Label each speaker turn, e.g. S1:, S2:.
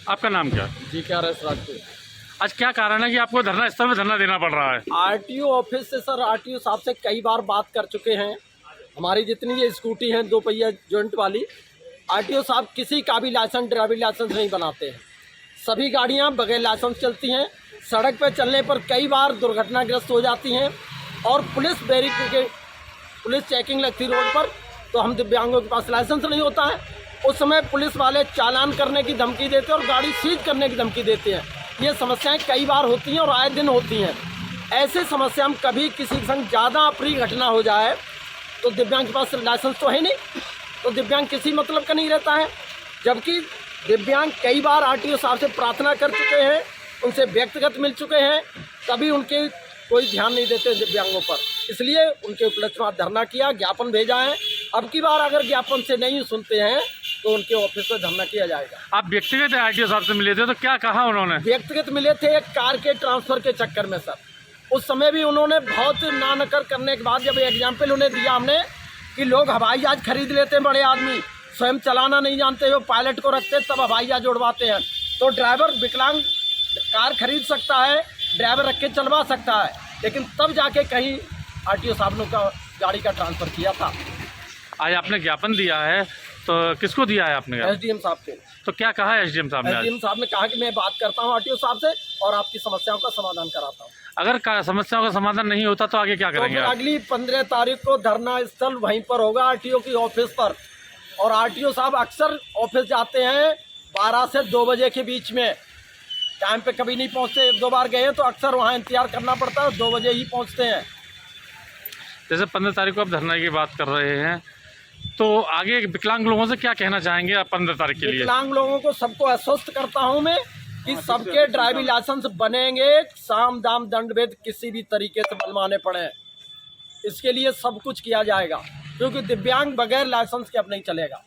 S1: आपका नाम क्या?
S2: जी क्या रस राजपूत।
S1: आज क्या कारण है कि आपको धरना स्थल में धरना देना पड़ रहा है?
S2: आरटीओ ऑफिस से सर, आरटीओ साहब से कई बार बात कर चुके हैं। हमारी जितनी ये स्कूटी हैं 2 पहिया जॉइंट वाली, आरटीओ साहब किसी का भी लाइसेंस, ड्राइविंग लाइसेंस नहीं बनाते हैं। सभी गाड़ियां बगैर लाइसेंस चलती हैं। सड़क पर चलने पर कई बार दुर्घटनाग्रस्त हो जाती हैं और पुलिस चेकिंग लगती रोड पर, तो हम दिव्यांगों के पास लाइसेंस नहीं होता है। उस समय पुलिस वाले चालान करने की धमकी देते हैं और गाड़ी सीज करने की धमकी देते हैं। ये समस्याएं कई बार होती हैं और आए दिन होती हैं। ऐसे समस्या में कभी किसी के संग ज़्यादा अप्रिय घटना हो जाए तो दिव्यांग के पास लाइसेंस तो है नहीं, तो दिव्यांग किसी मतलब का नहीं रहता है। जबकि दिव्यांग कई बार आरटीओ साहब से प्रार्थना कर चुके हैं, उनसे व्यक्तिगत मिल चुके हैं, तभी उनके कोई ध्यान नहीं देते दिव्यांगों पर। इसलिए उनके उपलक्ष्य में धरना किया, ज्ञापन भेजा है। अब की बार अगर ज्ञापन से नहीं सुनते हैं तो उनके ऑफिस में धरना किया जाएगा।
S1: आप व्यक्तिगत आरटीओ साहब से मिले थे तो क्या कहा उन्होंने?
S2: व्यक्तिगत मिले थे एक कार के ट्रांसफर के चक्कर में सर। उस समय भी उन्होंने बहुत नानकर करने के बाद जब एग्जाम्पल उन्हें दिया हमने कि लोग हवाई जहाज खरीद लेते हैं, बड़े आदमी स्वयं चलाना नहीं जानते हो, पायलट को रखते तब हवाई जहाज उड़वाते हैं, तो ड्राइवर विकलांग कार खरीद सकता है, ड्राइवर रख के चलवा सकता है, लेकिन तब जाके कहीं आरटीओ साहब ने गाड़ी का ट्रांसफ़र किया था।
S1: आज आपने ज्ञापन दिया है तो किसको दिया है आपने?
S2: एसडीएम साहब को।
S1: तो क्या कहा है एसडीएम साहब ने?
S2: एसडीएम साहब ने कहा कि मैं बात करता हूं आरटीओ साहब से और आपकी समस्याओं का समाधान कराता हूं।
S1: अगर समस्याओं का समाधान नहीं होता तो आगे क्या करेंगे?
S2: तो अगली 15 तारीख को धरना स्थल वहीं पर होगा, आरटीओ की ऑफिस पर। और आरटीओ साहब अक्सर ऑफिस जाते हैं 12 से 2 बजे के बीच में, टाइम पे कभी नहीं पहुंचते। 1-2 बार गए तो अक्सर वहाँ इंतजार करना पड़ता है, 2 बजे ही पहुंचते हैं।
S1: जैसे 15 तारीख को आप धरना की बात कर रहे हैं, तो आगे विकलांग लोगों से क्या कहना चाहेंगे आप 15 तारीख के लिए?
S2: विकलांग लोगों को सबको आश्वस्त करता हूं मैं कि सबके ड्राइविंग लाइसेंस बनेंगे, साम दाम दंड भेद किसी भी तरीके से बनवाने पड़े, इसके लिए सब कुछ किया जाएगा, क्योंकि दिव्यांग बगैर लाइसेंस के अब नहीं चलेगा।